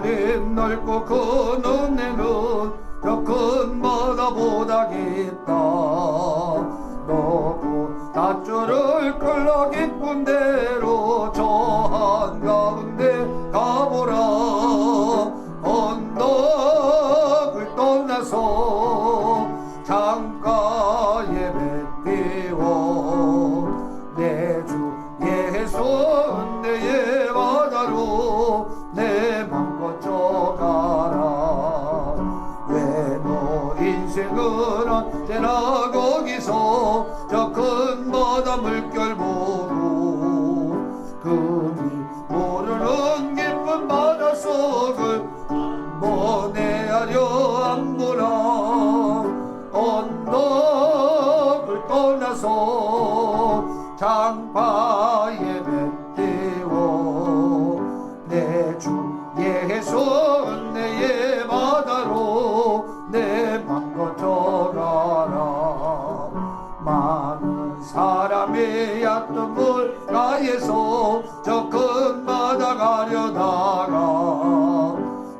하늘이 넓고 그 눈에는 저 큰 바다보다 깊다. 너도 닷줄을 끌러 깊은 데로 저 한가운데 가보라. 언덕을 떠나서 창가에 뱉띄워 내 주 예수 은혜의 바다로 내 맘 거쳐가라. 왜 너 인생은 언제나 거기서 저 큰 바다 물결 보고 금이 모르는 깊은 바다 속을 보내하려 안 보라. 언덕을 떠나서 장파에 뱉띄워 내 주 예수 은혜의 바다로 내 맘 거쳐가라. 많은 사람이 얕은 물가에서 저 큰 바다 가려다가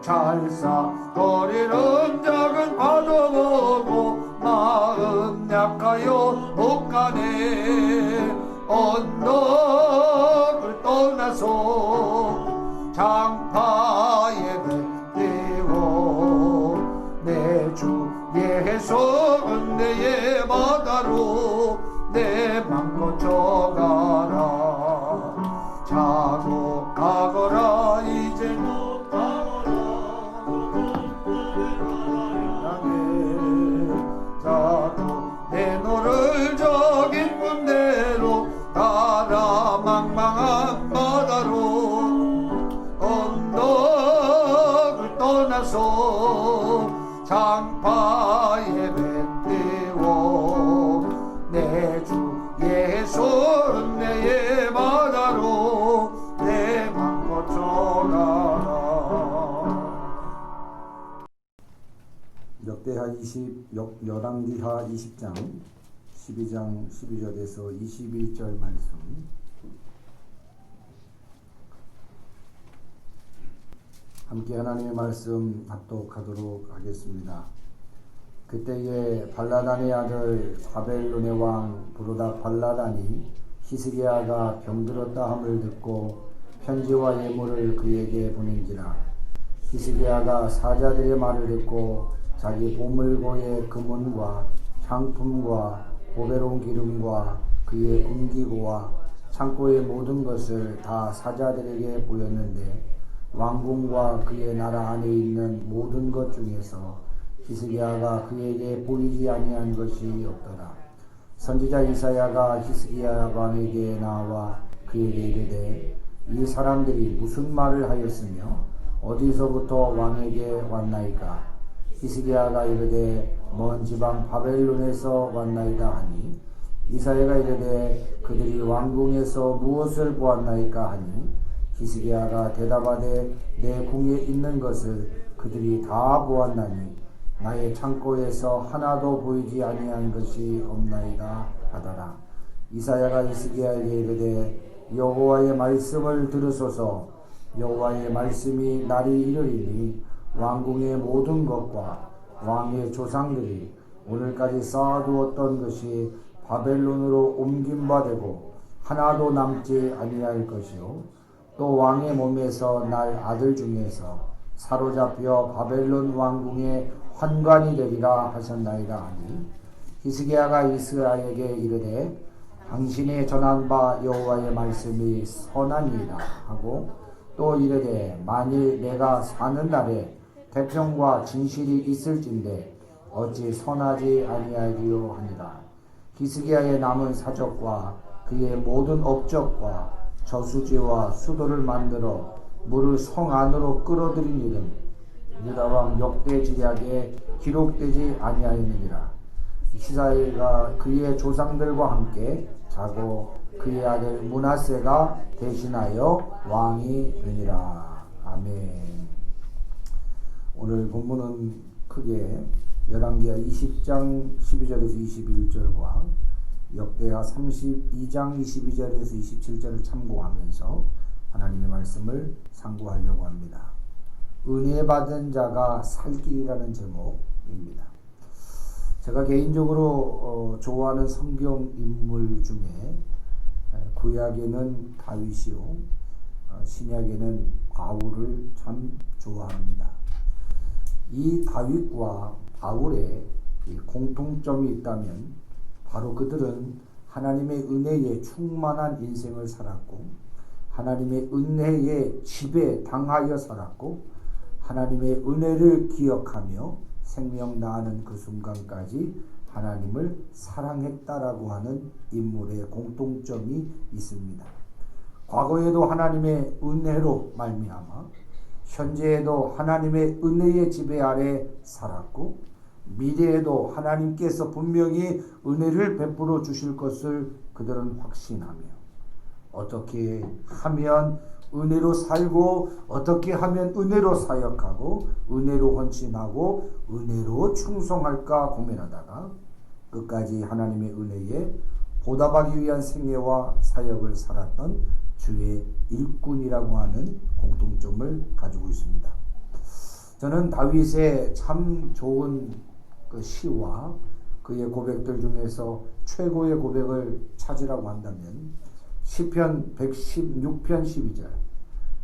찰싹거리는 작은 파도 보고 마음 약하여 못 가네. 언덕을 떠나서 장파에 뱉띄워 내 주 예수 은혜의 바다로 내 맘 거쳐가라. 자고 가거라 이제 못 가거라. 자고 내 노를 저 깊은 데로 가라. 망망한 바다로 언덕을 떠나서 장파에 뱉띄워 내 주 예수 은혜의 바다로 내 맘 거쳐가라. 열왕기하 20장 12장 12절에서 21절 말씀. 함께 하나님의 말씀 합독하도록 하겠습니다. 그때에 발라단의 아들 바벨론의 왕 브로닥 발라단이 히스기야가 병들었다 함을 듣고 편지와 예물을 그에게 보낸지라. 히스기야가 사자들의 말을 듣고 자기 보물고의 금은과 향품과 보배로운 기름과 그의 금기고와 창고의 모든 것을 다 사자들에게 보였는데 왕궁과 그의 나라 안에 있는 모든 것 중에서 히스기야가 그에게 보이지 아니한 것이 없더라. 선지자 이사야가 히스기야 왕에게 나와 그에게 이르되 이 사람들이 무슨 말을 하였으며 어디서부터 왕에게 왔나이까? 히스기야가 이르되 먼 지방 바벨론에서 왔나이다 하니 이사야가 이르되 그들이 왕궁에서 무엇을 보았나이까 하니 히스기야가 대답하되 내 궁에 있는 것을 그들이 다 보았나니 나의 창고에서 하나도 보이지 아니한 것이 없나이다 하더라. 이사야가 히스기야에게 이르되 여호와의 말씀을 들으소서. 여호와의 말씀이 날이 이르리니 왕궁의 모든 것과 왕의 조상들이 오늘까지 쌓아두었던 것이 바벨론으로 옮긴 바 되고 하나도 남지 아니할 것이요 또 왕의 몸에서 날 아들 중에서 사로잡혀 바벨론 왕궁의 환관이 되리라 하셨나이다 하니 히스기야가 이스라엘에게 이르되 당신이 전한 바 여호와의 말씀이 선하니이다 하고 또 이르되 만일 내가 사는 날에 태평과 진실이 있을진데 어찌 선하지 아니하리요 하니라. 히스기야의 남은 사적과 그의 모든 업적과 저수지와 수도를 만들어 물을 성 안으로 끌어들인 일은 유다왕 역대지략에 기록되지 아니하였느니라. 히스기야가 그의 조상들과 함께 자고 그의 아들 므낫세가 대신하여 왕이 되니라. 아멘. 오늘 본문은 크게 열왕기하 20장 12절에서 21절과 역대하 32장 22절에서 27절을 참고하면서 하나님의 말씀을 상고하려고 합니다. 은혜 받은 자가 살 길이라는 제목입니다. 제가 개인적으로 좋아하는 성경 인물 중에 구약에는 다윗이요, 신약에는 바울을 참 좋아합니다. 이 다윗과 바울의 공통점이 있다면 바로 그들은 하나님의 은혜에 충만한 인생을 살았고, 하나님의 은혜에 지배당하여 살았고, 하나님의 은혜를 기억하며 생명 다하는 그 순간까지 하나님을 사랑했다라고 하는 인물의 공통점이 있습니다. 과거에도 하나님의 은혜로 말미암아 현재에도 하나님의 은혜의 지배 아래 살았고, 미래에도 하나님께서 분명히 은혜를 베풀어 주실 것을 그들은 확신하며, 어떻게 하면 은혜로 살고, 어떻게 하면 은혜로 사역하고, 은혜로 헌신하고, 은혜로 충성할까 고민하다가 끝까지 하나님의 은혜에 보답하기 위한 생애와 사역을 살았던 주의 일꾼이라고 하는 공통점을 가지고 있습니다. 저는 다윗의 참 좋은 그 시와 그의 고백들 중에서 최고의 고백을 찾으라고 한다면 시편 116편 12절,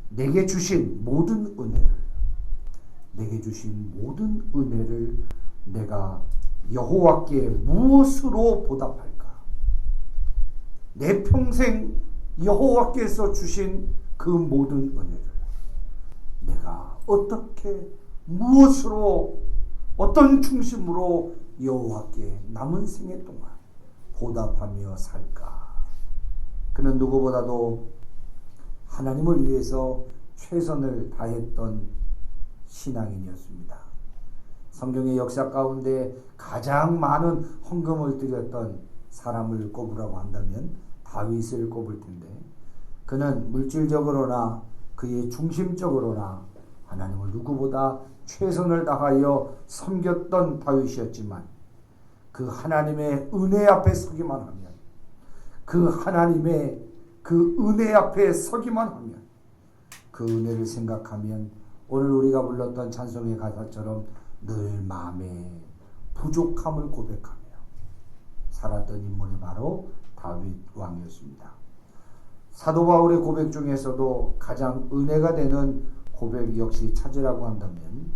내게 주신 모든 은혜를 내가 여호와께 무엇으로 보답할까? 내 평생 여호와께서 주신 그 모든 은혜를 내가 어떻게, 무엇으로, 어떤 중심으로 여호와께 남은 생애 동안 보답하며 살까? 그는 누구보다도 하나님을 위해서 최선을 다했던 신앙인이었습니다. 성경의 역사 가운데 가장 많은 헌금을 드렸던 사람을 꼽으라고 한다면 다윗을 꼽을 텐데, 그는 물질적으로나 그의 중심적으로나 하나님을 누구보다 최선을 다하여 섬겼던 다윗이었지만, 그 하나님의 은혜 앞에 서기만 하면, 그 하나님의 그 은혜 앞에 서기만 하면, 그 은혜를 생각하면 오늘 우리가 불렀던 찬송의 가사처럼 늘 마음에 부족함을 고백하며 살았던 인물이 바로 다윗 왕이었습니다. 사도 바울의 고백 중에서도 가장 은혜가 되는 고백 역시 찾으라고 한다면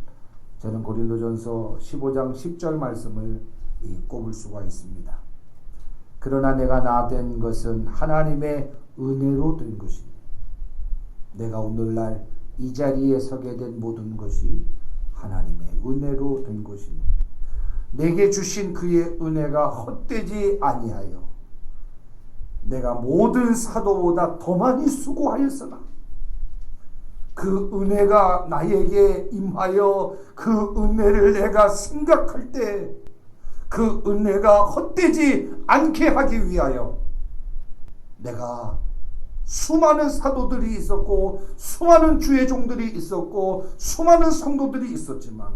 저는 고린도전서 15장 10절 말씀을 꼽을 수가 있습니다. 그러나 내가 나 된 것은 하나님의 은혜로 된 것이니, 내가 오늘날 이 자리에 서게 된 모든 것이 하나님의 은혜로 된 것이니, 내게 주신 그의 은혜가 헛되지 아니하여 내가 모든 사도보다 더 많이 수고하였으나 그 은혜가 나에게 임하여 그 은혜를 내가 생각할 때 그 은혜가 헛되지 않게 하기 위하여 내가 수많은 사도들이 있었고, 수많은 주의 종들이 있었고, 수많은 성도들이 있었지만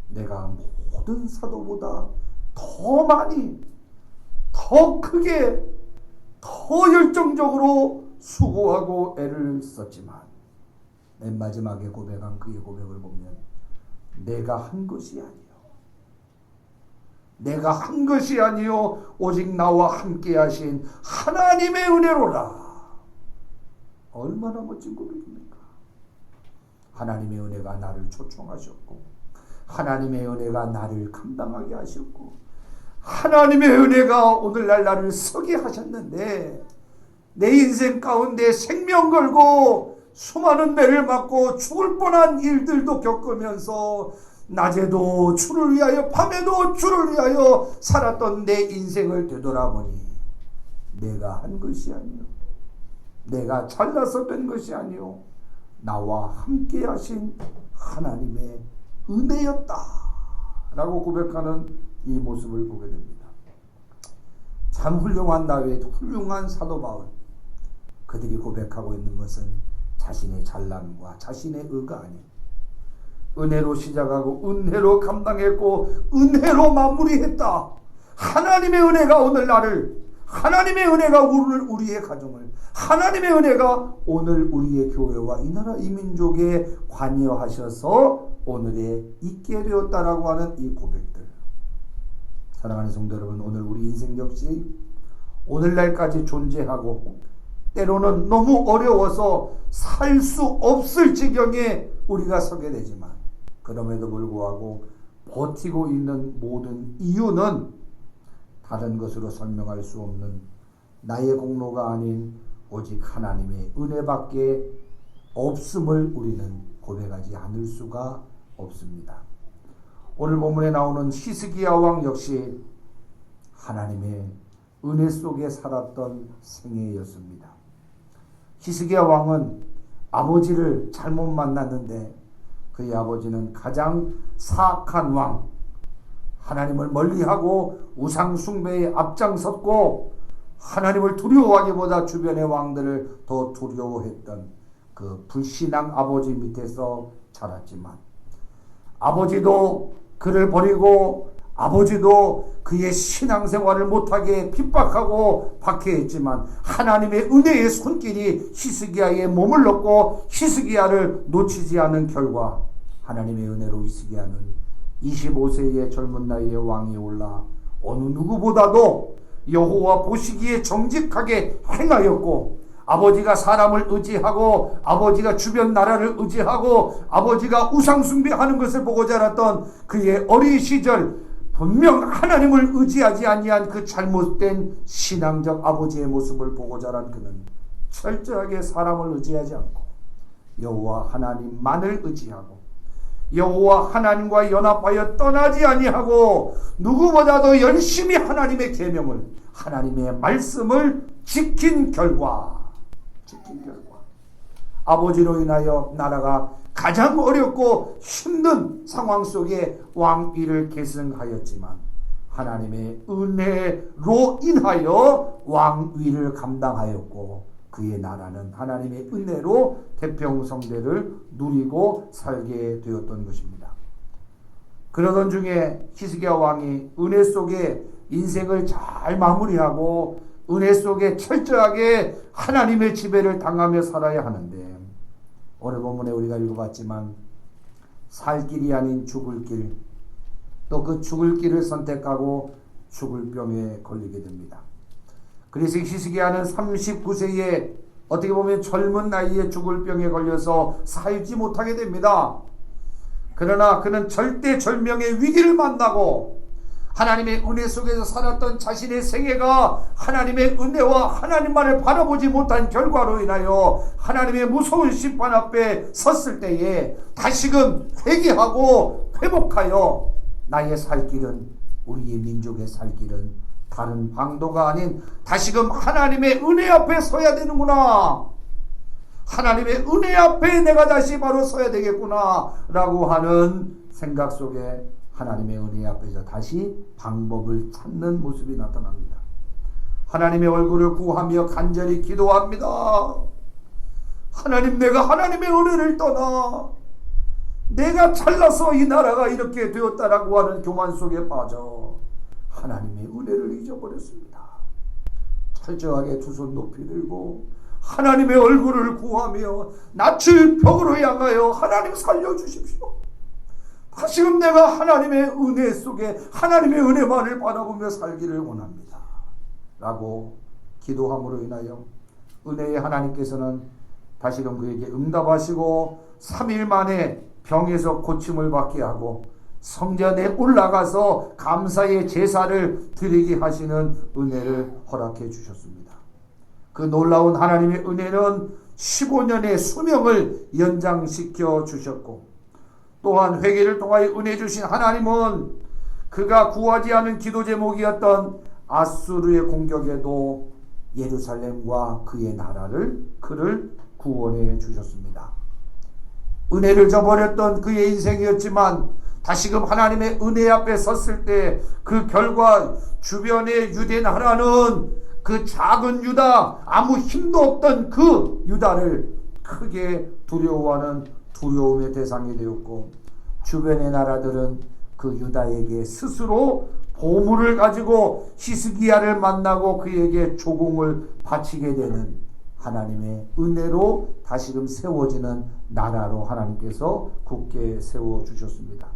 내가 모든 사도보다 더 많이, 더 크게, 더 열정적으로 수고하고 애를 썼지만 맨 마지막에 고백한 그의 고백을 보면 내가 한 것이 아니요, 내가 한 것이 아니요 오직 나와 함께 하신 하나님의 은혜로라. 얼마나 멋진 고백입니까? 하나님의 은혜가 나를 초청하셨고, 하나님의 은혜가 나를 감당하게 하셨고, 하나님의 은혜가 오늘날 나를 서게 하셨는데, 내 인생 가운데 생명 걸고 수많은 매를 맞고 죽을 뻔한 일들도 겪으면서 낮에도 주를 위하여 밤에도 주를 위하여 살았던 내 인생을 되돌아보니 내가 한 것이 아니요, 내가 잘나서 된 것이 아니요 나와 함께 하신 하나님의 은혜였다 라고 고백하는 이 모습을 보게 됩니다. 참 훌륭한 다윗, 훌륭한 사도 바울, 그들이 고백하고 있는 것은 자신의 잘남과 자신의 의가 아닌, 은혜로 시작하고 은혜로 감당했고 은혜로 마무리했다. 하나님의 은혜가 오늘 나를, 하나님의 은혜가 오늘 우리의 가정을, 하나님의 은혜가 오늘 우리의 교회와 이 나라 이 민족에 관여하셔서 오늘에 있게 되었다라고 하는 이 고백들. 사랑하는 성도 여러분, 오늘 우리 인생 역시 오늘날까지 존재하고 때로는 너무 어려워서 살 수 없을 지경에 우리가 서게 되지만 그럼에도 불구하고 버티고 있는 모든 이유는 다른 것으로 설명할 수 없는 나의 공로가 아닌 오직 하나님의 은혜밖에 없음을 우리는 고백하지 않을 수가 없습니다. 오늘 본문에 나오는 히스기야 왕 역시 하나님의 은혜 속에 살았던 생애였습니다. 히스기야 왕은 아버지를 잘못 만났는데 그의 아버지는 가장 사악한 왕, 하나님을 멀리하고 우상 숭배에 앞장섰고 하나님을 두려워하기보다 주변의 왕들을 더 두려워했던 그 불신앙 아버지 밑에서 자랐지만 아버지도 그를 버리고 아버지도 그의 신앙생활을 못하게 핍박하고 박해했지만 하나님의 은혜의 손길이 히스기야의 몸을 넣고 히스기야를 놓치지 않은 결과 하나님의 은혜로 히스기야는 25세의 젊은 나이에 왕이 올라 어느 누구보다도 여호와 보시기에 정직하게 행하였고 아버지가 사람을 의지하고 아버지가 주변 나라를 의지하고 아버지가 우상 숭배하는 것을 보고 자랐던 그의 어린 시절 분명 하나님을 의지하지 아니한 그 잘못된 신앙적 아버지의 모습을 보고 자란 그는 철저하게 사람을 의지하지 않고 여호와 하나님만을 의지하고 여호와 하나님과 연합하여 떠나지 아니하고 누구보다도 열심히 하나님의 계명을 하나님의 말씀을 지킨 결과 아버지로 인하여 나라가 가장 어렵고 힘든 상황 속에 왕위를 계승하였지만 하나님의 은혜로 인하여 왕위를 감당하였고 그의 나라는 하나님의 은혜로 태평성대를 누리고 살게 되었던 것입니다. 그러던 중에 히스기야 왕이 은혜 속에 인생을 잘 마무리하고 은혜 속에 철저하게 하나님의 지배를 당하며 살아야 하는데 오늘 본문에 우리가 읽어봤지만 살 길이 아닌 죽을 길, 또 그 죽을 길을 선택하고 죽을 병에 걸리게 됩니다. 그래서 히스기야는 39세에 어떻게 보면 젊은 나이에 죽을 병에 걸려서 살지 못하게 됩니다. 그러나 그는 절대절명의 위기를 만나고 하나님의 은혜 속에서 살았던 자신의 생애가 하나님의 은혜와 하나님만을 바라보지 못한 결과로 인하여 하나님의 무서운 심판 앞에 섰을 때에 다시금 회개하고 회복하여 나의 살 길은 우리의 민족의 살 길은 다른 방도가 아닌 다시금 하나님의 은혜 앞에 서야 되는구나. 하나님의 은혜 앞에 내가 다시 바로 서야 되겠구나 라고 하는 생각 속에 하나님의 은혜 앞에서 다시 방법을 찾는 모습이 나타납니다. 하나님의 얼굴을 구하며 간절히 기도합니다. 하나님, 내가 하나님의 은혜를 떠나 내가 잘나서 이 나라가 이렇게 되었다라고 하는 교만 속에 빠져 하나님의 은혜를 잊어버렸습니다. 철저하게 두 손 높이 들고 하나님의 얼굴을 구하며 낯을 벽으로 향하여 하나님 살려주십시오. 다시금 내가 하나님의 은혜 속에 하나님의 은혜만을 바라보며 살기를 원합니다. 라고 기도함으로 인하여 은혜의 하나님께서는 다시금 그에게 응답하시고 3일 만에 병에서 고침을 받게 하고 성전에 올라가서 감사의 제사를 드리게 하시는 은혜를 허락해 주셨습니다. 그 놀라운 하나님의 은혜는 15년의 수명을 연장시켜 주셨고 또한 회개를 통하여 은혜 주신 하나님은 그가 구하지 않은 기도 제목이었던 아수르의 공격에도 예루살렘과 그의 나라를 그를 구원해 주셨습니다. 은혜를 저버렸던 그의 인생이었지만 다시금 하나님의 은혜 앞에 섰을 때 그 결과 주변의 유대 나라는 그 작은 유다, 아무 힘도 없던 그 유다를 크게 두려워하는 두려움의 대상이 되었고 주변의 나라들은 그 유다에게 스스로 보물을 가지고 히스기야를 만나고 그에게 조공을 바치게 되는 하나님의 은혜로 다시금 세워지는 나라로 하나님께서 굳게 세워주셨습니다.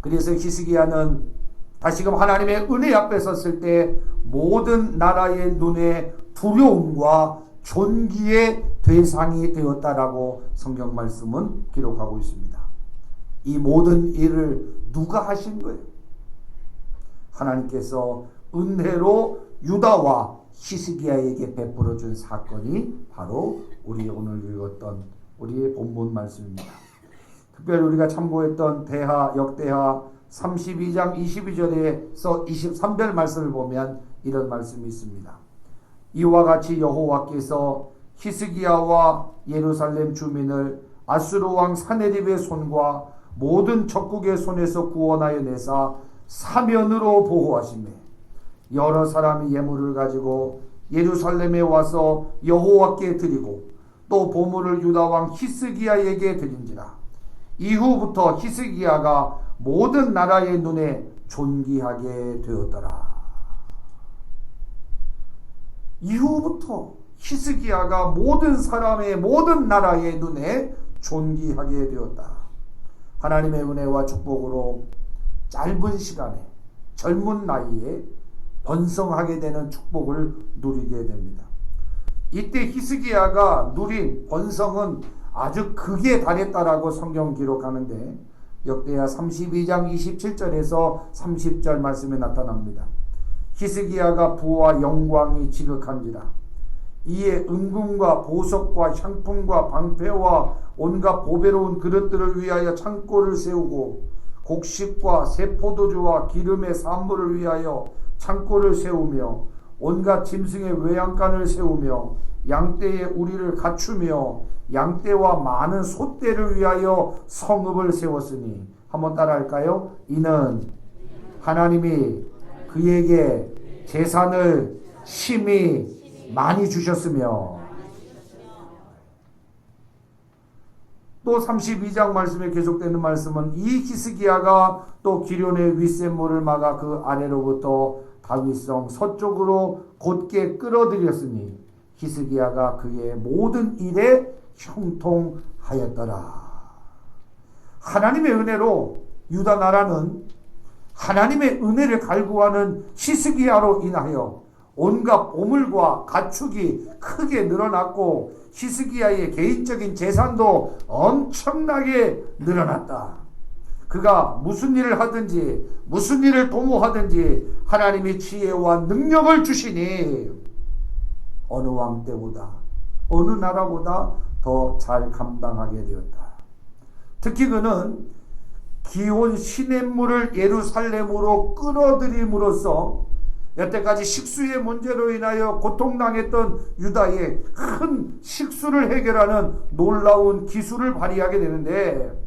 그래서 히스기야는 다시금 하나님의 은혜 앞에 섰을 때 모든 나라의 눈에 두려움과 존귀의 대상이 되었다라고 성경 말씀은 기록하고 있습니다. 이 모든 일을 누가 하신 거예요? 하나님께서 은혜로 유다와 히스기야에게 베풀어 준 사건이 바로 우리 오늘 읽었던 우리의 본문 말씀입니다. 특별히 우리가 참고했던 역대하 32장 22절에서 23절 말씀을 보면 이런 말씀이 있습니다. 이와 같이 여호와께서 히스기야와 예루살렘 주민을 아수르 왕 사네립의 손과 모든 적국의 손에서 구원하여 내사 사면으로 보호하시며 여러 사람이 예물을 가지고 예루살렘에 와서 여호와께 드리고 또 보물을 유다 왕 히스기야에게 드린지라. 이후부터 히스기야가 모든 나라의 눈에 존귀하게 되었더라. 이후부터 히스기야가 모든 사람의 모든 나라의 눈에 존귀하게 되었다. 하나님의 은혜와 축복으로 짧은 시간에 젊은 나이에 번성하게 되는 축복을 누리게 됩니다. 이때 히스기야가 누린 번성은 아주 극에 달했다라고 성경 기록하는데 역대하 32장 27절에서 30절 말씀에 나타납니다. 히스기야가 부와 영광이 지극한지라. 이에 은금과 보석과 향품과 방패와 온갖 보배로운 그릇들을 위하여 창고를 세우고 곡식과 새 포도주와 기름의 산물을 위하여 창고를 세우며 온갖 짐승의 외양간을 세우며 양떼의 우리를 갖추며 양떼와 많은 소떼를 위하여 성읍을 세웠으니 한번 따라할까요? 이는 하나님이 그에게 재산을 심히 많이 주셨으며 또 32장 말씀에 계속되는 말씀은 이 히스기야가 또 기럐의 윗샘물을 막아 그 아래로부터 다윗성 서쪽으로 곧게 끌어들였으니 히스기야가 그의 모든 일에 형통하였더라. 하나님의 은혜로 유다 나라는 하나님의 은혜를 갈구하는 히스기야로 인하여 온갖 보물과 가축이 크게 늘어났고 히스기야의 개인적인 재산도 엄청나게 늘어났다. 그가 무슨 일을 하든지 무슨 일을 도모하든지 하나님이 지혜와 능력을 주시니 어느 왕 때보다 어느 나라보다 더 잘 감당하게 되었다. 특히 그는 기온 시냇물을 예루살렘으로 끌어들임으로써 여태까지 식수의 문제로 인하여 고통당했던 유다의 큰 식수를 해결하는 놀라운 기술을 발휘하게 되는데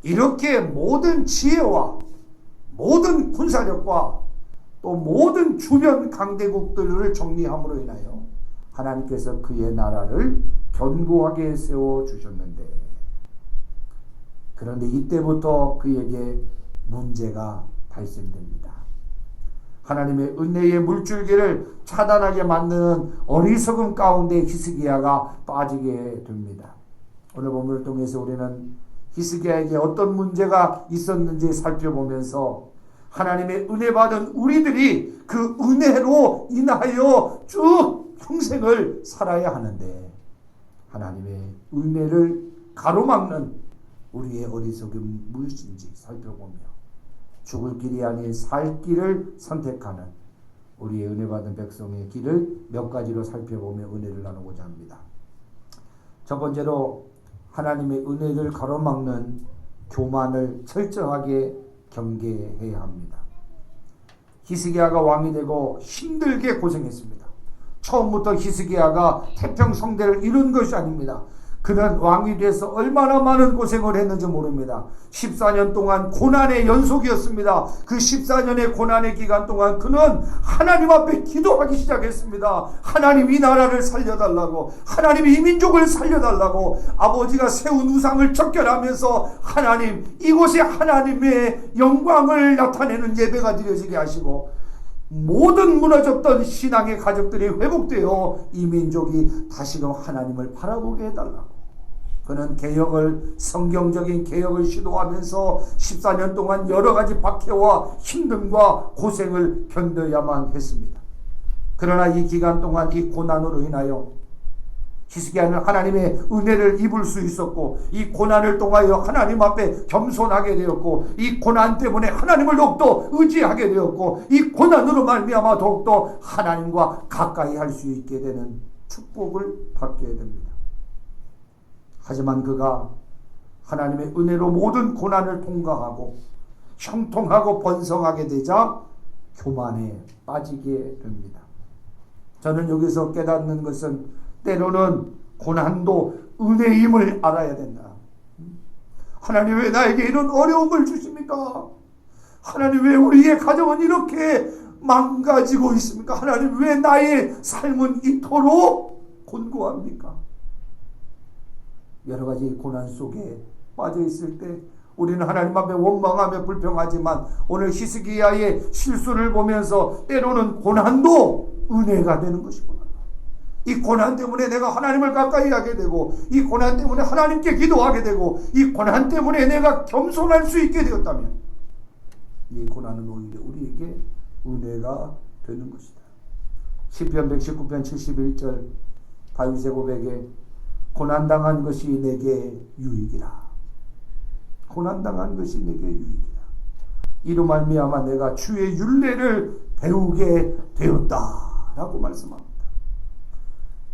이렇게 모든 지혜와 모든 군사력과 또 모든 주변 강대국들을 정리함으로 인하여 하나님께서 그의 나라를 견고하게 세워주셨는데 그런데 이때부터 그에게 문제가 발생됩니다. 하나님의 은혜의 물줄기를 차단하게 만드는 어리석음 가운데 히스기야가 빠지게 됩니다. 오늘 본문을 통해서 우리는 히스기야에게 어떤 문제가 있었는지 살펴보면서 하나님의 은혜 받은 우리들이 그 은혜로 인하여 쭉 평생을 살아야 하는데 하나님의 은혜를 가로막는 우리의 어리석음이 무엇인지 살펴보며 죽을 길이 아닌 살 길을 선택하는 우리의 은혜 받은 백성의 길을 몇 가지로 살펴보며 은혜를 나누고자 합니다. 첫 번째로 하나님의 은혜를 가로막는 교만을 철저하게 경계해야 합니다. 히스기야가 왕이 되고 힘들게 고생했습니다. 처음부터 히스기야가 태평성대를 이룬 것이 아닙니다. 그는 왕이 돼서 얼마나 많은 고생을 했는지 모릅니다. 14년 동안 고난의 연속이었습니다. 그 14년의 고난의 기간 동안 그는 하나님 앞에 기도하기 시작했습니다. 하나님 이 나라를 살려달라고, 하나님 이 민족을 살려달라고, 아버지가 세운 우상을 척결하면서 하나님 이곳에 하나님의 영광을 나타내는 예배가 드려지게 하시고 모든 무너졌던 신앙의 가족들이 회복되어 이 민족이 다시금 하나님을 바라보게 해달라고. 그는 개혁을, 성경적인 개혁을 시도하면서 14년 동안 여러 가지 박해와 힘듦과 고생을 견뎌야만 했습니다. 그러나 이 기간 동안 이 고난으로 인하여 히스기야는 하나님의 은혜를 입을 수 있었고, 이 고난을 통하여 하나님 앞에 겸손하게 되었고, 이 고난 때문에 하나님을 더욱더 의지하게 되었고, 이 고난으로 말미암아 더욱더 하나님과 가까이 할 수 있게 되는 축복을 받게 됩니다. 하지만 그가 하나님의 은혜로 모든 고난을 통과하고 형통하고 번성하게 되자 교만에 빠지게 됩니다. 저는 여기서 깨닫는 것은 때로는 고난도 은혜임을 알아야 된다. 하나님 왜 나에게 이런 어려움을 주십니까? 하나님 왜 우리의 가정은 이렇게 망가지고 있습니까? 하나님 왜 나의 삶은 이토록 곤고합니까? 여러 가지 고난 속에 빠져 있을 때 우리는 하나님 앞에 원망하며 불평하지만, 오늘 히스기야의 실수를 보면서 때로는 고난도 은혜가 되는 것이구나. 이 고난 때문에 내가 하나님을 가까이 하게 되고, 이 고난 때문에 하나님께 기도하게 되고, 이 고난 때문에 내가 겸손할 수 있게 되었다면 이 고난은 오히려 우리에게 은혜가 되는 것이다. 시편 119편 71절 다윗의 고백에 고난당한 것이 내게 유익이라. 고난당한 것이 내게 유익이라. 이로 말미암아 내가 주의 율례를 배우게 되었다 라고 말씀합니다.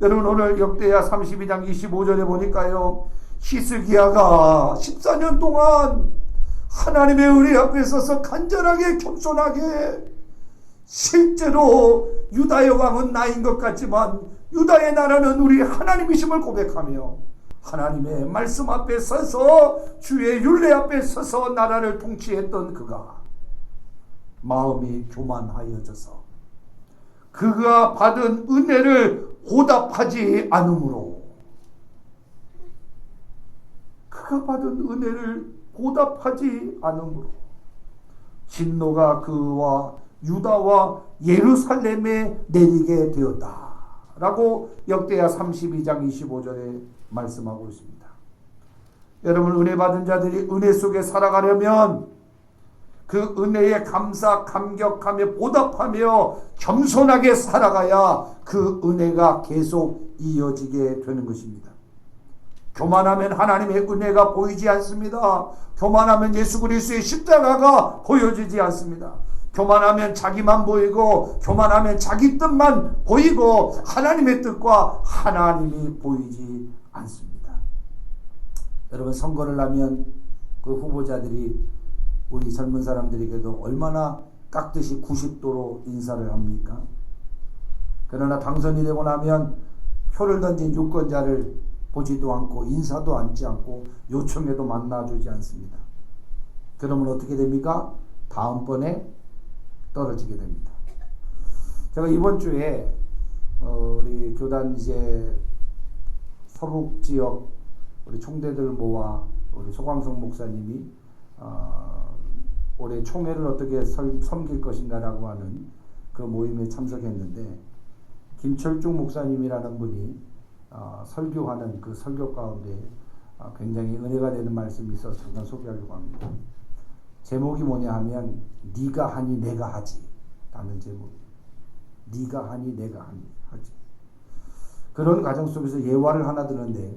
여러분, 오늘 역대하 32장 25절에 보니까요, 히스기야가 14년 동안 하나님의 은혜 앞에 서서 간절하게 겸손하게, 실제로 유다의 왕은 나인 것 같지만 유다의 나라는 우리 하나님이심을 고백하며 하나님의 말씀 앞에 서서, 주의 율례 앞에 서서 나라를 통치했던 그가 마음이 교만하여져서 그가 받은 은혜를 보답하지 않으므로, 그가 받은 은혜를 보답하지 않으므로 진노가 그와 유다와 예루살렘에 내리게 되었다 라고 역대하 32장 25절에 말씀하고 있습니다. 여러분, 은혜 받은 자들이 은혜 속에 살아가려면 그 은혜에 감사, 감격하며 보답하며 겸손하게 살아가야 그 은혜가 계속 이어지게 되는 것입니다. 교만하면 하나님의 은혜가 보이지 않습니다. 교만하면 예수 그리스도의 십자가가 보여지지 않습니다. 교만하면 자기만 보이고, 교만하면 자기 뜻만 보이고, 하나님의 뜻과 하나님이 보이지 않습니다. 여러분, 선거를 하면 그 후보자들이 우리 젊은 사람들에게도 얼마나 깍듯이 90도로 인사를 합니까? 그러나 당선이 되고 나면 표를 던진 유권자를 보지도 않고 인사도 앉지 않고 요청해도 만나주지 않습니다. 그러면 어떻게 됩니까? 다음번에 떨어지게 됩니다. 제가 이번 주에 우리 교단 이제 서북 지역 우리 총대들 모아 우리 소광성 목사님이 올해 총회를 어떻게 섬길 것인가라고 하는 그 모임에 참석했는데, 김철중 목사님이라는 분이 설교하는 그 설교 가운데 굉장히 은혜가 되는 말씀이 있어서 잠깐 소개하려고 합니다. 제목이 뭐냐 하면 네가 하니 내가 하지 라는 제목이에요. 네가 하니 내가 하지. 그런 과정 속에서 예화를 하나 드는데,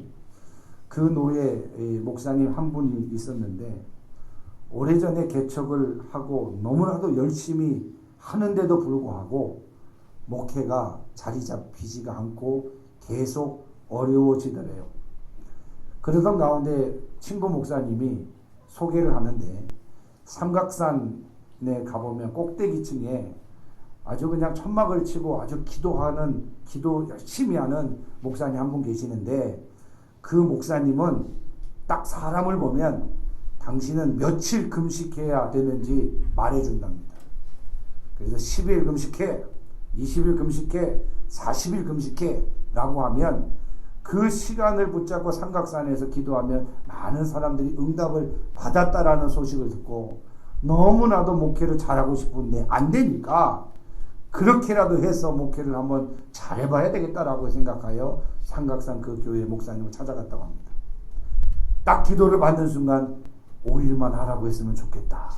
그 노예 목사님 한 분이 있었는데 오래전에 개척을 하고 너무나도 열심히 하는데도 불구하고 목회가 자리 잡히지가 않고 계속 어려워지더래요. 그러던 가운데 친구 목사님이 소개를 하는데, 삼각산에 가보면 꼭대기층에 아주 그냥 천막을 치고 아주 기도 열심히 하는 목사님 한 분 계시는데, 그 목사님은 딱 사람을 보면 당신은 며칠 금식해야 되는지 말해준답니다. 그래서 10일 금식해, 20일 금식해, 40일 금식해 라고 하면 그 시간을 붙잡고 삼각산에서 기도하면 많은 사람들이 응답을 받았다라는 소식을 듣고 너무나도 목회를 잘하고 싶은데 안 되니까 그렇게라도 해서 목회를 한번 잘해봐야 되겠다라고 생각하여 삼각산 그 교회 목사님을 찾아갔다고 합니다. 딱 기도를 받는 순간 5일만 하라고 했으면 좋겠다.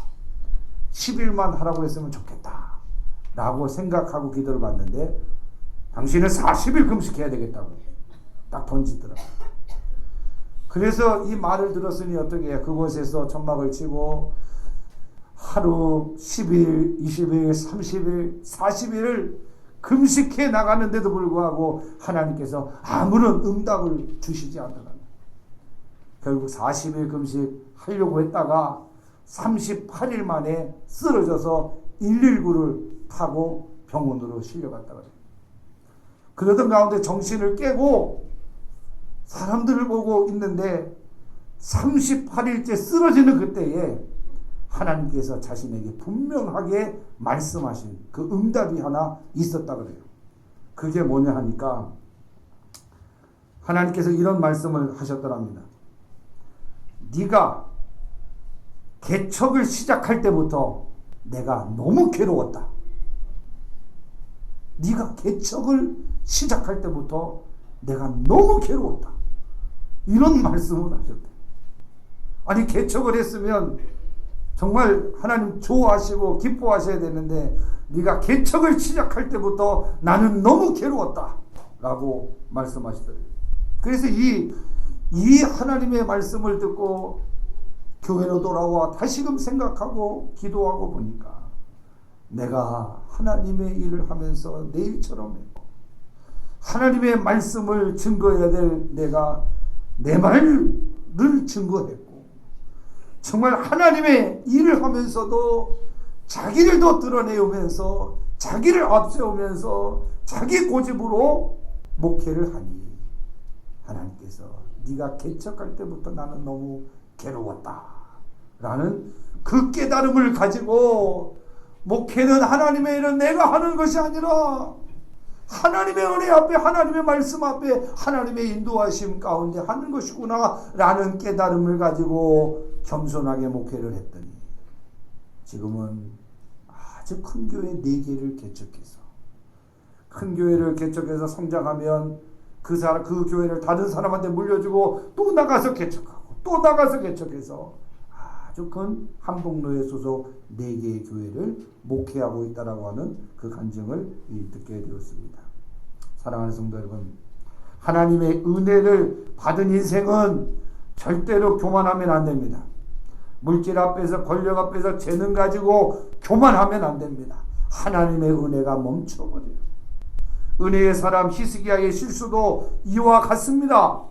10일만 하라고 했으면 좋겠다. 라고 생각하고 기도를 받는데 당신은 40일 금식해야 되겠다고 딱 던지더라고요. 그래서 이 말을 들었으니 어떻게 해요? 그곳에서 천막을 치고 하루 10일, 20일, 30일, 40일을 금식해 나가는데도 불구하고 하나님께서 아무런 응답을 주시지 않더라고요. 결국 40일 금식하려고 했다가 38일 만에 쓰러져서 119를 타고 병원으로 실려갔다 그래요. 그러던 가운데 정신을 깨고 사람들을 보고 있는데 38일째 쓰러지는 그때에 하나님께서 자신에게 분명하게 말씀하신 그 응답이 하나 있었다 그래요. 그게 뭐냐 하니까 하나님께서 이런 말씀을 하셨더랍니다. 네가 개척을 시작할 때부터 내가 너무 괴로웠다. 네가 개척을 시작할 때부터 내가 너무 괴로웠다. 이런 말씀을 하셨대. 아니 개척을 했으면 정말 하나님 좋아하시고 기뻐하셔야 되는데 네가 개척을 시작할 때부터 나는 너무 괴로웠다 라고 말씀하시더래요. 그래서 이 하나님의 말씀을 듣고 교회로 돌아와 다시금 생각하고 기도하고 보니까 내가 하나님의 일을 하면서 내 일처럼 했고 하나님의 말씀을 증거해야 될 내가 내 말을 증거했고 정말 하나님의 일을 하면서도 자기를 더 드러내오면서 자기를 앞세우면서 자기 고집으로 목회를 하니 하나님께서 네가 개척할 때부터 나는 너무 괴로웠다 라는 그 깨달음을 가지고 목회는 하나님의 일은 내가 하는 것이 아니라 하나님의 은혜 앞에 하나님의 말씀 앞에 하나님의 인도하심 가운데 하는 것이구나 라는 깨달음을 가지고 겸손하게 목회를 했더니 지금은 아주 큰 교회 4개를 개척해서 큰 교회를 개척해서 성장하면 그 교회를 다른 사람한테 물려주고 또 나가서 개척하고 또 나가서 개척해서 아주 큰 한복로에 소속 4개의 교회를 목회하고 있다라고 하는 그 간증을 듣게 되었습니다. 사랑하는 성도 여러분, 하나님의 은혜를 받은 인생은 절대로 교만하면 안 됩니다. 물질 앞에서 권력 앞에서 재능 가지고 교만하면 안 됩니다. 하나님의 은혜가 멈춰버려요. 은혜의 사람 히스기야의 실수도 이와 같습니다.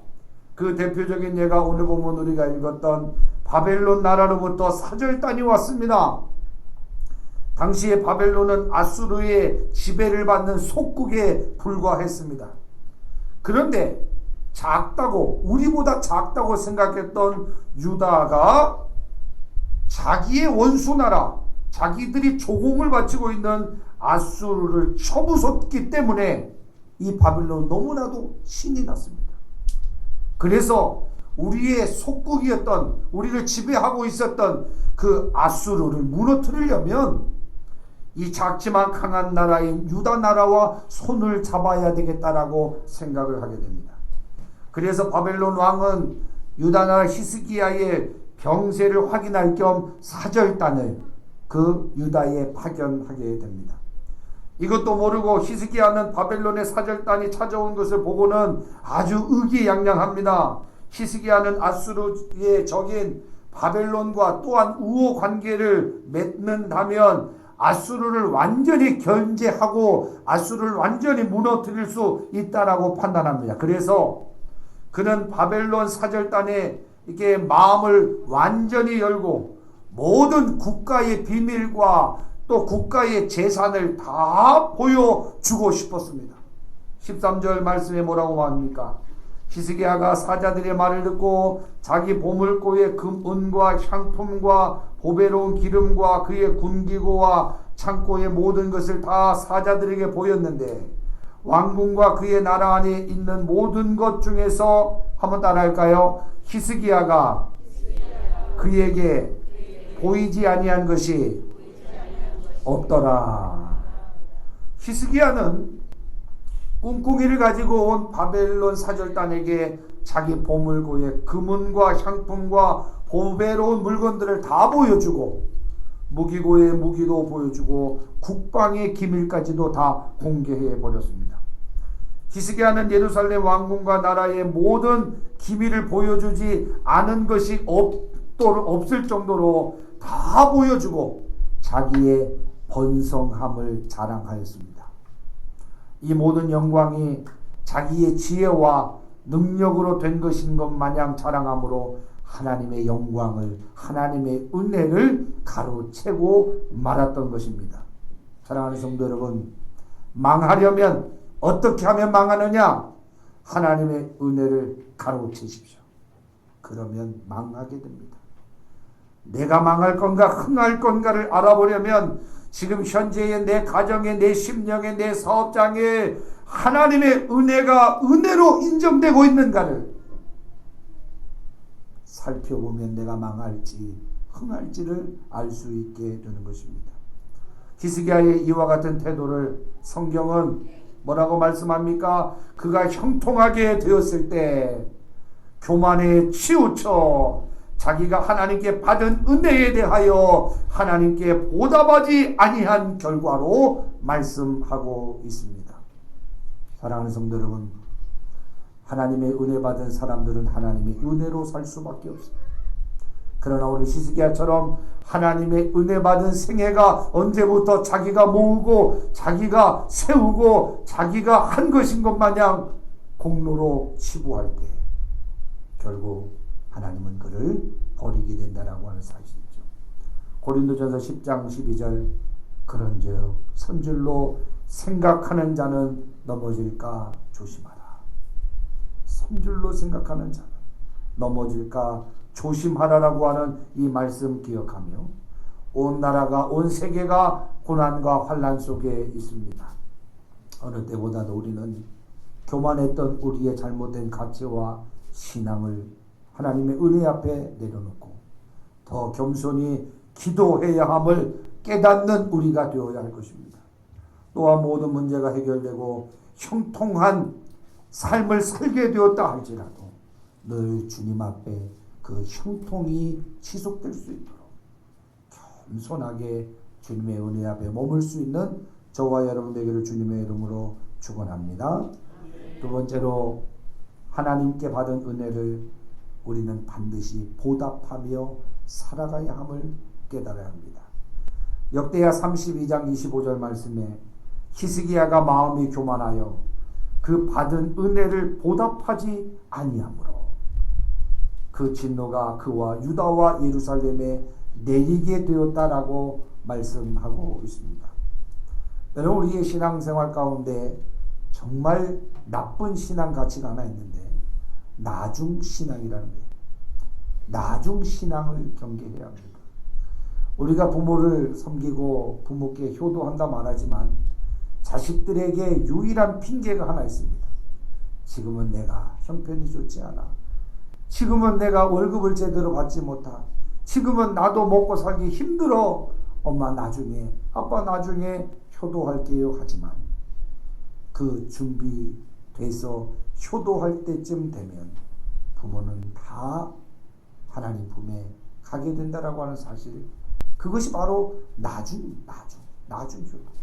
그 대표적인 예가 오늘 보면 우리가 읽었던 바벨론 나라로부터 사절단이 왔습니다. 당시에 바벨론은 아수르의 지배를 받는 속국에 불과했습니다. 그런데 작다고 우리보다 작다고 생각했던 유다가 자기의 원수 나라 자기들이 조공을 바치고 있는 아수르를 쳐부쉈기 때문에 이 바벨론 너무나도 신이 났습니다. 그래서 우리의 속국이었던 우리를 지배하고 있었던 그 아수르를 무너뜨리려면 이 작지만 강한 나라인 유다 나라와 손을 잡아야 되겠다라고 생각을 하게 됩니다. 그래서 바벨론 왕은 유다 나라 히스기야의 병세를 확인할 겸 사절단을 그 유다에 파견하게 됩니다. 이것도 모르고 히스기야는 바벨론의 사절단이 찾아온 것을 보고는 아주 의기양양합니다. 히스기야는 아수르의 적인 바벨론과 또한 우호 관계를 맺는다면 아수르를 완전히 견제하고 아수르를 완전히 무너뜨릴 수 있다라고 판단합니다. 그래서 그는 바벨론 사절단에 이렇게 마음을 완전히 열고 모든 국가의 비밀과 또 국가의 재산을 다 보여주고 싶었습니다. 13절 말씀에 뭐라고 말합니까? 히스기야가 사자들의 말을 듣고 자기 보물고의 은과 향품과 보배로운 기름과 그의 군기구와 창고의 모든 것을 다 사자들에게 보였는데 왕궁과 그의 나라 안에 있는 모든 것 중에서 한번 따라할까요? 히스기야가 그에게 보이지 아니한 것이 없더라. 히스기야는 꿍꿍이를 가지고 온 바벨론 사절단에게 자기 보물고의 금은과 향품과 보배로운 물건들을 다 보여주고 무기고의 무기도 보여주고 국방의 기밀까지도 다 공개해 버렸습니다. 히스기야는 예루살렘 왕궁과 나라의 모든 기밀을 보여주지 않은 것이 없을 정도로 다 보여주고 자기의 번성함을 자랑하였습니다. 이 모든 영광이 자기의 지혜와 능력으로 된 것인 것 마냥 자랑함으로 하나님의 영광을, 하나님의 은혜를 가로채고 말았던 것입니다. 사랑하는 성도 여러분, 망하려면 어떻게 하면 망하느냐? 하나님의 은혜를 가로채십시오. 그러면 망하게 됩니다. 내가 망할 건가 흥할 건가를 알아보려면 지금 현재의 내 가정에, 내 심령에, 내 사업장에 하나님의 은혜가 은혜로 인정되고 있는가를 살펴보면 내가 망할지 흥할지를 알 수 있게 되는 것입니다. 히스기야의 이와 같은 태도를 성경은 뭐라고 말씀합니까? 그가 형통하게 되었을 때 교만에 치우쳐 자기가 하나님께 받은 은혜에 대하여 하나님께 보답하지 아니한 결과로 말씀하고 있습니다. 사랑하는 성도 여러분, 하나님의 은혜 받은 사람들은 하나님의 은혜로 살 수밖에 없습니다. 그러나 우리 히스기야처럼 하나님의 은혜 받은 생애가 언제부터 자기가 모으고 자기가 세우고 자기가 한 것인 것 마냥 공로로 치부할 때 결국 하나님은 그를 버리게 된다라고 하는 사실이죠. 고린도전서 10장 12절 그런즉 선줄로 생각하는 자는 넘어질까 조심하라. 선줄로 생각하는 자는 넘어질까 조심하라라고 하는 이 말씀 기억하며 온 나라가 온 세계가 고난과 환난 속에 있습니다. 어느 때보다도 우리는 교만했던 우리의 잘못된 가치와 신앙을 하나님의 은혜 앞에 내려놓고 더 겸손히 기도해야 함을 깨닫는 우리가 되어야 할 것입니다. 또한 모든 문제가 해결되고 형통한 삶을 살게 되었다 할지라도 늘 주님 앞에 그 형통이 지속될 수 있도록 겸손하게 주님의 은혜 앞에 머물 수 있는 저와 여러분 되기를 주님의 이름으로 축원합니다. 두 번째로 하나님께 받은 은혜를 우리는 반드시 보답하며 살아가야 함을 깨달아야 합니다. 역대하 32장 25절 말씀에 히스기야가 마음이 교만하여 그 받은 은혜를 보답하지 아니하므로 그 진노가 그와 유다와 예루살렘에 내리게 되었다라고 말씀하고 있습니다. 여러분, 우리의 신앙생활 가운데 정말 나쁜 신앙 가치가 하나 있는데 나중신앙이라는 거예요. 나중신앙을 경계해야 합니다. 우리가 부모를 섬기고 부모께 효도한다 말하지만 자식들에게 유일한 핑계가 하나 있습니다. 지금은 내가 형편이 좋지 않아. 지금은 내가 월급을 제대로 받지 못하. 지금은 나도 먹고 살기 힘들어. 엄마 나중에, 아빠 나중에 효도할게요 하지만 그 준비돼서 효도할 때쯤 되면 부모는 다 하나님 품에 가게 된다라고 하는 사실, 그것이 바로 나중 효도.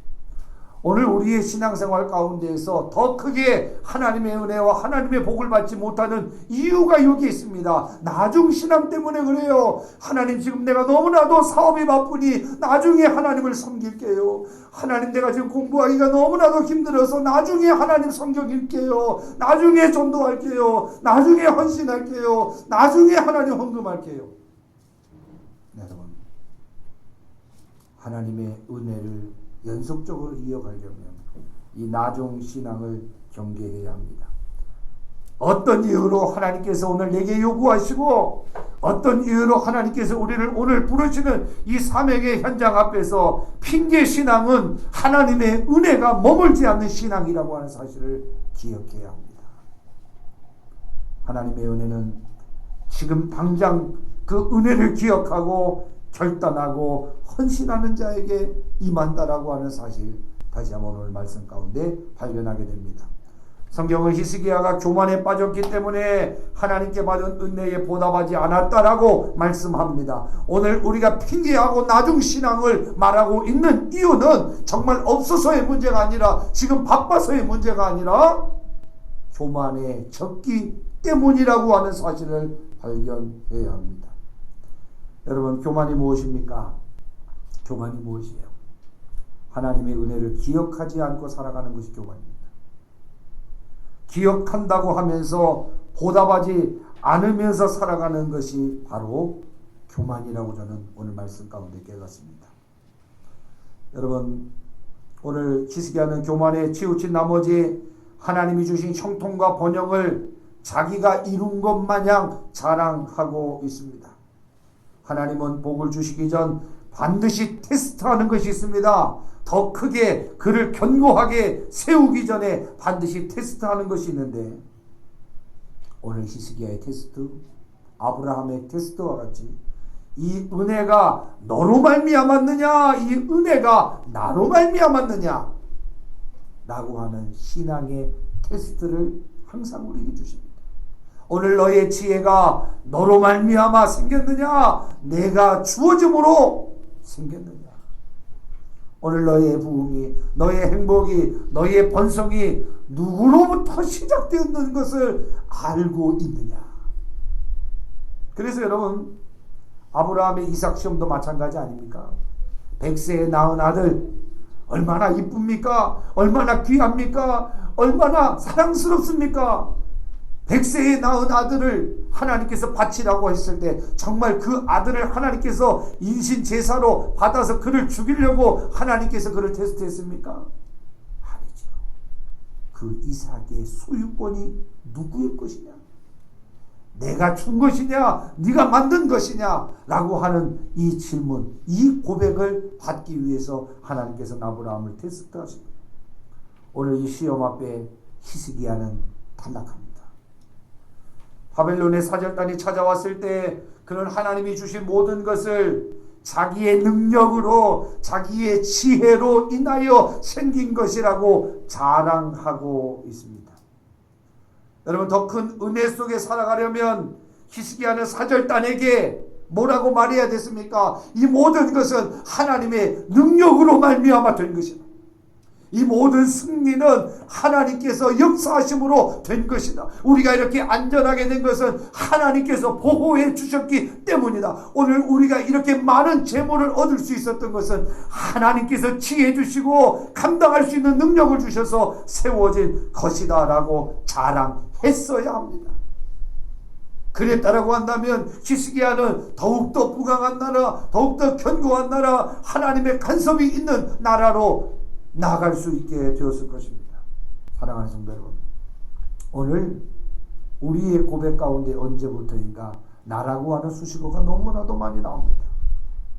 오늘 우리의 신앙생활 가운데에서 더 크게 하나님의 은혜와 하나님의 복을 받지 못하는 이유가 여기 있습니다. 나중 신앙 때문에 그래요. 하나님, 지금 내가 너무나도 사업이 바쁘니 나중에 하나님을 섬길게요. 하나님, 내가 지금 공부하기가 너무나도 힘들어서 나중에 하나님 성경 읽게요. 나중에 전도할게요. 나중에 헌신할게요. 나중에 하나님 헌금할게요. 여러분, 하나님의 은혜를 연속적으로 이어가려면 이 나중 신앙을 경계해야 합니다. 어떤 이유로 하나님께서 오늘 내게 요구하시고 어떤 이유로 하나님께서 우리를 오늘 부르시는 이 사명의 현장 앞에서 핑계 신앙은 하나님의 은혜가 머물지 않는 신앙이라고 하는 사실을 기억해야 합니다. 하나님의 은혜는 지금 당장 그 은혜를 기억하고 결단하고 헌신하는 자에게 임한다라고 하는 사실 다시 한번 오늘 말씀 가운데 발견하게 됩니다. 성경은 히스기야가 교만에 빠졌기 때문에 하나님께 받은 은혜에 보답하지 않았다라고 말씀합니다. 오늘 우리가 핑계하고 나중신앙을 말하고 있는 이유는 정말 없어서의 문제가 아니라 지금 바빠서의 문제가 아니라 교만에 졌기 때문이라고 하는 사실을 발견해야 합니다. 여러분, 교만이 무엇입니까? 교만이 무엇이에요? 하나님의 은혜를 기억하지 않고 살아가는 것이 교만입니다. 기억한다고 하면서 보답하지 않으면서 살아가는 것이 바로 교만이라고 저는 오늘 말씀 가운데 깨닫습니다. 여러분, 오늘 히스기야는 교만에 치우친 나머지 하나님이 주신 형통과 번영을 자기가 이룬 것 마냥 자랑하고 있습니다. 하나님은 복을 주시기 전 반드시 테스트하는 것이 있습니다. 더 크게 그를 견고하게 세우기 전에 반드시 테스트하는 것이 있는데, 오늘 히스기야의 테스트, 아브라함의 테스트와 같이 이 은혜가 너로 말미암았느냐, 이 은혜가 나로 말미암았느냐 라고 하는 신앙의 테스트를 항상 우리에게 주십니다. 오늘 너의 지혜가 너로 말미암아 생겼느냐, 내가 주어짐으로 생겼느냐. 오늘 너의 부흥이, 너의 행복이, 너의 번성이 누구로부터 시작되었는 것을 알고 있느냐. 그래서 여러분, 아브라함의 이삭 시험도 마찬가지 아닙니까? 100세에 낳은 아들 얼마나 이쁩니까? 얼마나 귀합니까? 얼마나 사랑스럽습니까? 100세에 낳은 아들을 하나님께서 바치라고 했을 때 정말 그 아들을 하나님께서 인신 제사로 받아서 그를 죽이려고 하나님께서 그를 테스트했습니까? 아니죠. 그 이삭의 소유권이 누구의 것이냐? 내가 준 것이냐? 네가 만든 것이냐? 라고 하는 이 질문, 이 고백을 받기 위해서 하나님께서 아브라함을 테스트하십니다. 오늘 이 시험 앞에 히스기야는 탈락합니다. 바벨론의 사절단이 찾아왔을 때 그는 하나님이 주신 모든 것을 자기의 능력으로, 자기의 지혜로 인하여 생긴 것이라고 자랑하고 있습니다. 여러분, 더 큰 은혜 속에 살아가려면 히스기야는 사절단에게 뭐라고 말해야 됐습니까? 이 모든 것은 하나님의 능력으로 말미암아 된 것이다. 이 모든 승리는 하나님께서 역사하심으로 된 것이다. 우리가 이렇게 안전하게 된 것은 하나님께서 보호해 주셨기 때문이다. 오늘 우리가 이렇게 많은 재물을 얻을 수 있었던 것은 하나님께서 지혜 주시고 감당할 수 있는 능력을 주셔서 세워진 것이다 라고 자랑했어야 합니다. 그랬다라고 한다면 히스기야는 더욱더 부강한 나라, 더욱더 견고한 나라, 하나님의 간섭이 있는 나라로 나아갈 수 있게 되었을 것입니다. 사랑하는 성도 여러분, 오늘 우리의 고백 가운데 언제부터인가 나라고 하는 수식어가 너무나도 많이 나옵니다.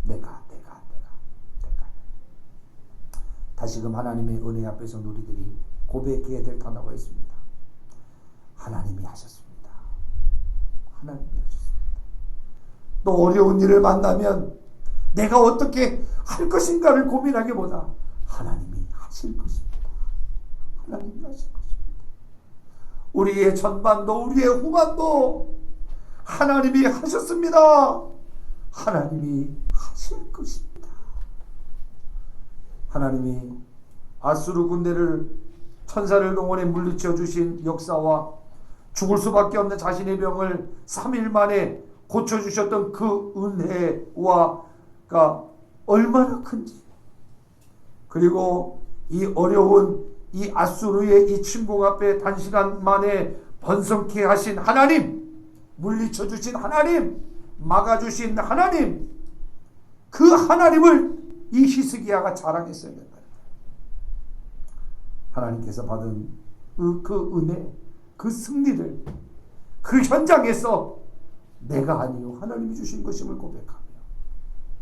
내가. 다시금 하나님의 은혜 앞에서 우리들이 고백해야 될 단어가 있습니다. 하나님이 하셨습니다. 하나님이 하셨습니다. 또 어려운 일을 만나면 내가 어떻게 할 것인가를 고민하기보다 하나님이 하실 것입니다. 하나님이 하실 것입니다. 우리의 전반도 우리의 후반도 하나님이 하셨습니다. 하나님이 하실 것입니다. 하나님이 아수르 군대를 천사를 동원해 물리쳐 주신 역사와 죽을 수밖에 없는 자신의 병을 3일 만에 고쳐주셨던 그 은혜가 얼마나 큰지, 그리고 이 어려운 이 아수르의 이 침공 앞에 단시간 만에 번성케 하신 하나님, 물리쳐 주신 하나님, 막아주신 하나님, 그 하나님을 이 히스기야가 자랑했어야 된다. 하나님께서 받은 그 은혜, 그 승리를 그 현장에서 내가 아니요 하나님이 주신 것임을 고백하며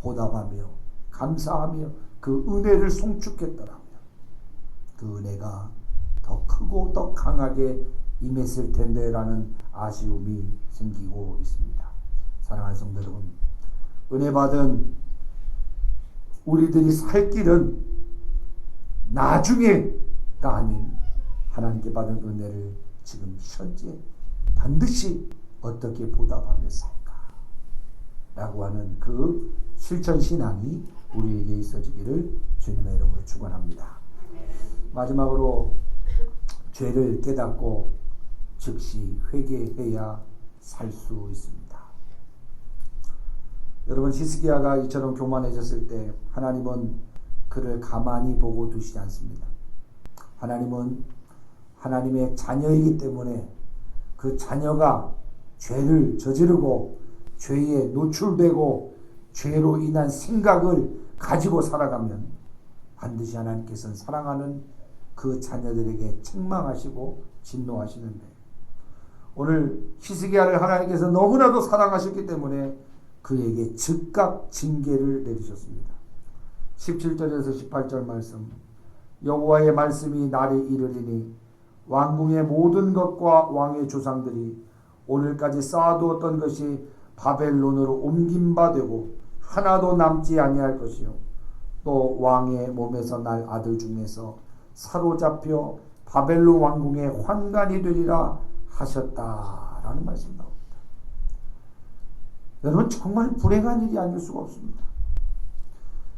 보답하며 감사하며 그 은혜를 송축했더라면 그 은혜가 더 크고 더 강하게 임했을 텐데 라는 아쉬움이 생기고 있습니다. 사랑하는 성도 여러분, 은혜 받은 우리들이 살 길은 나중에가 아닌 하나님께 받은 은혜를 지금 현재 반드시 어떻게 보답하며 살까 라고 하는 그 실천신앙이 우리에게 있어지기를 주님의 이름으로 축원합니다. 마지막으로 죄를 깨닫고 즉시 회개해야 살 수 있습니다. 여러분, 히스기야가 이처럼 교만해졌을 때 하나님은 그를 가만히 보고 두시지 않습니다. 하나님은 하나님의 자녀이기 때문에 그 자녀가 죄를 저지르고 죄에 노출되고 죄로 인한 생각을 가지고 살아가면 반드시 하나님께서는 사랑하는 그 자녀들에게 책망하시고 진노하시는데, 오늘 히스기야를 하나님께서 너무나도 사랑하셨기 때문에 그에게 즉각 징계를 내리셨습니다. 17절에서 18절 말씀, 여호와의 말씀이 날에 이르리니 왕궁의 모든 것과 왕의 조상들이 오늘까지 쌓아두었던 것이 바벨론으로 옮긴 바 되고 하나도 남지 아니할 것이요, 또 왕의 몸에서 날 아들 중에서 사로잡혀 바벨론 왕궁의 환관이 되리라 하셨다라는 말씀이 나옵니다. 여러분, 정말 불행한 일이 아닐 수가 없습니다.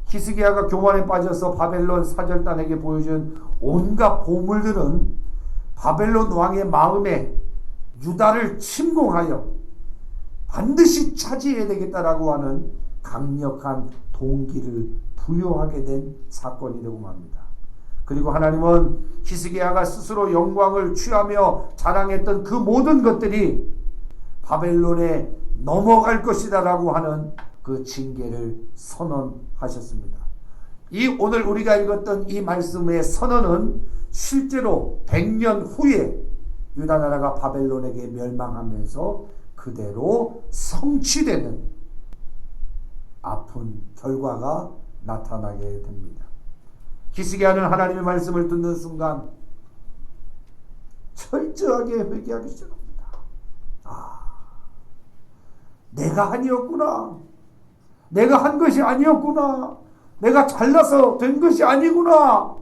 히스기야가 교만에 빠져서 바벨론 사절단에게 보여준 온갖 보물들은 바벨론 왕의 마음에 유다를 침공하여 반드시 차지해야 되겠다라고 하는 강력한 동기를 부여하게 된 사건이라고 합니다. 그리고 하나님은 히스기야가 스스로 영광을 취하며 자랑했던 그 모든 것들이 바벨론에 넘어갈 것이다 라고 하는 그 징계를 선언하셨습니다. 이 오늘 우리가 읽었던 이 말씀의 선언은 실제로 100년 후에 유다 나라가 바벨론에게 멸망하면서 그대로 성취되는 아픈 결과가 나타나게 됩니다. 히스기야는 하나님의 말씀을 듣는 순간 철저하게 회개하기 시작합니다. 내가 아니었구나. 내가 한 것이 아니었구나. 내가 잘나서 된 것이 아니구나.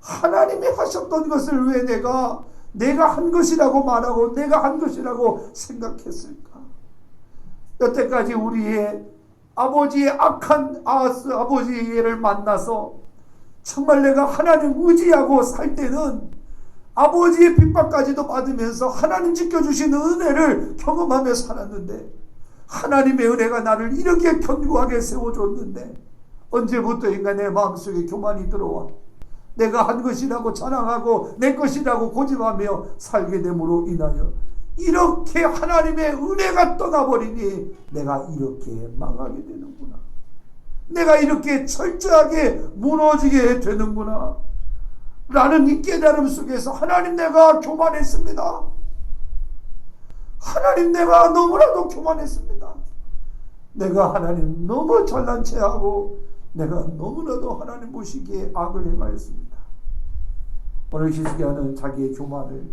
하나님이 하셨던 것을 왜 내가 한 것이라고 말하고 내가 한 것이라고 생각했을까? 여태까지 우리의 아버지의 악한 아버지를 만나서 정말 내가 하나님 의지하고 살 때는 아버지의 핍박까지도 받으면서 하나님 지켜주시는 은혜를 경험하며 살았는데, 하나님의 은혜가 나를 이렇게 견고하게 세워줬는데 언제부터인가 내 마음속에 교만이 들어와 내가 한 것이라고 자랑하고 내 것이라고 고집하며 살게 됨으로 인하여 이렇게 하나님의 은혜가 떠나버리니 내가 이렇게 망하게 되는구나. 내가 이렇게 철저하게 무너지게 되는구나 라는 이 깨달음 속에서 하나님, 내가 교만했습니다. 하나님, 내가 너무나도 교만했습니다. 내가 하나님 너무 잘난 체하고 내가 너무나도 하나님 보시기에 악을 행하였습니다. 오늘 히스기야는 자기의 교만을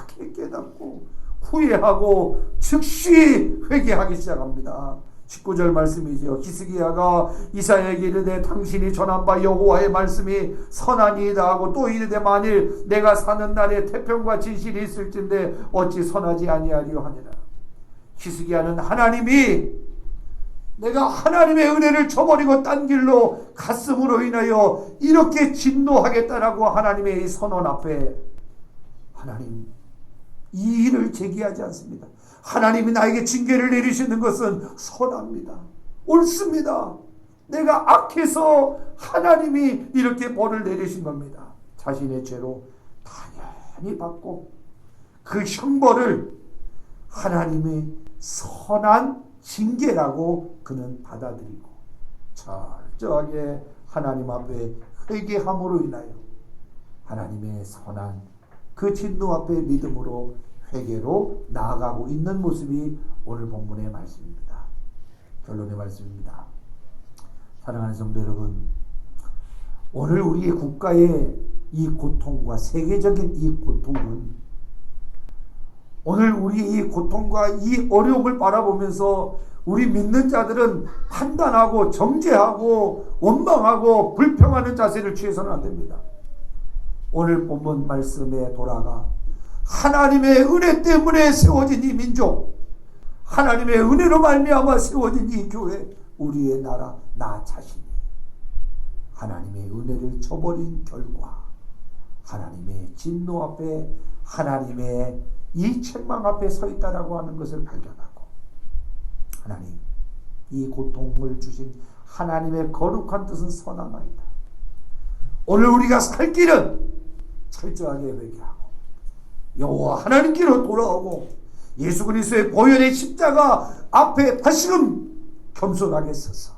크게 깨닫고 후회하고 즉시 회개하기 시작합니다. 19절 말씀이죠. 히스기야가 이사야에게 이르되 당신이 전한 바 여호와의 말씀이 선하니이다 하고 또 이르되 만일 내가 사는 날에 태평과 진실이 있을진데 어찌 선하지 아니하리요 하니라. 히스기야는 하나님이 내가 하나님의 은혜를 저버리고 딴 길로 갔음으로 인하여 이렇게 진노하겠다라고 하나님의 이 선언 앞에 하나님 이 일을 제기하지 않습니다. 하나님이 나에게 징계를 내리시는 것은 선합니다. 옳습니다. 내가 악해서 하나님이 이렇게 벌을 내리신 겁니다. 자신의 죄로 당연히 받고 그 형벌을 하나님의 선한 징계라고 그는 받아들이고 철저하게 하나님 앞에 회개함으로 인하여 하나님의 선한 그 진노 앞에 믿음으로 회개로 나아가고 있는 모습이 오늘 본문의 말씀입니다. 결론의 말씀입니다. 사랑하는 성도 여러분, 오늘 우리의 국가의 이 고통과 세계적인 이 고통은 오늘 우리의 이 고통과 이 어려움을 바라보면서 우리 믿는 자들은 판단하고 정죄하고 원망하고 불평하는 자세를 취해서는 안 됩니다. 오늘 본문 말씀에 돌아가 하나님의 은혜 때문에 세워진 이 민족, 하나님의 은혜로 말미암아 세워진 이 교회, 우리의 나라, 나 자신이 하나님의 은혜를 저버린 결과 하나님의 진노 앞에, 하나님의 이 책망 앞에 서 있다라고 하는 것을 발견하고, 하나님, 이 고통을 주신 하나님의 거룩한 뜻은 선하나이다. 오늘 우리가 살 길은 철저하게 회개하고 여호와 하나님께로 돌아오고 예수 그리스도의 보혈의 십자가 앞에 다시금 겸손하게 서서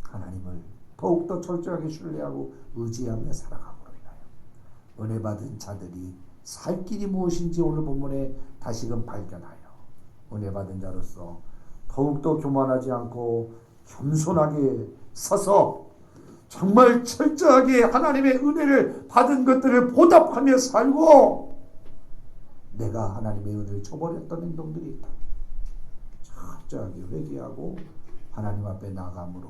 하나님을 더욱더 철저하게 신뢰하고 의지하며 살아감으로 인하여 은혜 받은 자들이 살 길이 무엇인지 오늘 본문에 다시금 발견하여 은혜 받은 자로서 더욱더 교만하지 않고 겸손하게 서서 정말 철저하게 하나님의 은혜를 받은 것들을 보답하며 살고, 내가 하나님의 은혜를 저버렸던 행동들이 있다, 철저하게 회개하고 하나님 앞에 나아감으로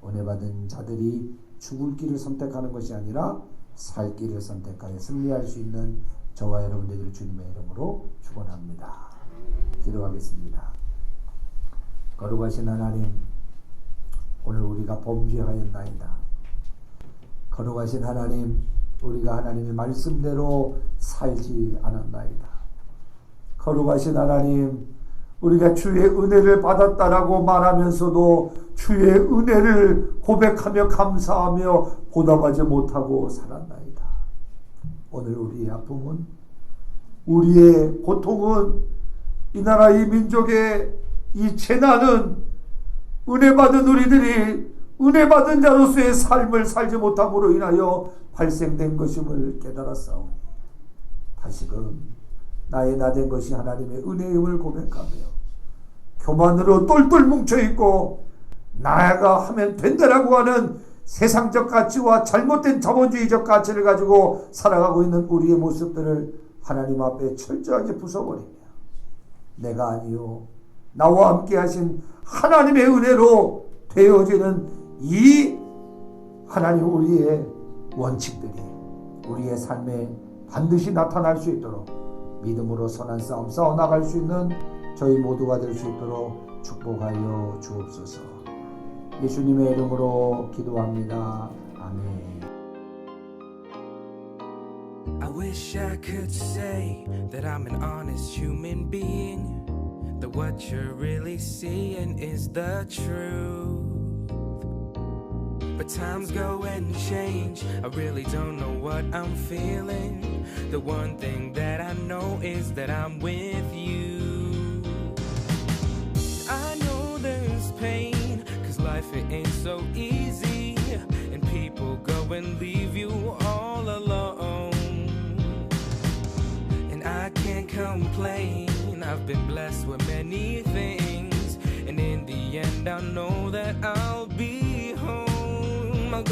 은혜 받은 자들이 죽을 길을 선택하는 것이 아니라 살 길을 선택하여 승리할 수 있는 저와 여러분들을 주님의 이름으로 축원합니다. 기도하겠습니다. 거룩하신 하나님, 오늘 우리가 범죄하였나이다. 거룩하신 하나님, 우리가 하나님의 말씀대로 살지 않았나이다. 거룩하신 하나님, 우리가 주의 은혜를 받았다라고 말하면서도 주의 은혜를 고백하며 감사하며 보답하지 못하고 살았나이다. 오늘 우리의 아픔은, 우리의 고통은, 이 나라 이 민족의 이 재난은 은혜 받은 우리들이 은혜 받은 자로서의 삶을 살지 못함으로 인하여 발생된 것임을 깨달았사오니 다시금 나의 나된 것이 하나님의 은혜임을 고백하며 교만으로 똘똘 뭉쳐있고 나가 하면 된다라고 하는 세상적 가치와 잘못된 자본주의적 가치를 가지고 살아가고 있는 우리의 모습들을 하나님 앞에 철저하게 부숴버리며 내가 아니요 나와 함께 하신 하나님의 은혜로 되어지는 이 하나님 우리의 원칙들이 우리의 삶에 반드시 나타날 수 있도록 믿음으로 선한 싸움 싸워 나갈 수 있는 저희 모두가 될 수 있도록 축복하여 주옵소서. 예수님의 이름으로 기도합니다. 아멘. I wish I could say that I'm an honest human being, that what you're really seeing is the truth. But times go and change, I really don't know what I'm feeling. The one thing that I know is that I'm with you. I know there's pain, cause life it ain't so easy, and people go and leave you all alone. And I can't complain, I've been blessed with many things, and in the end I know that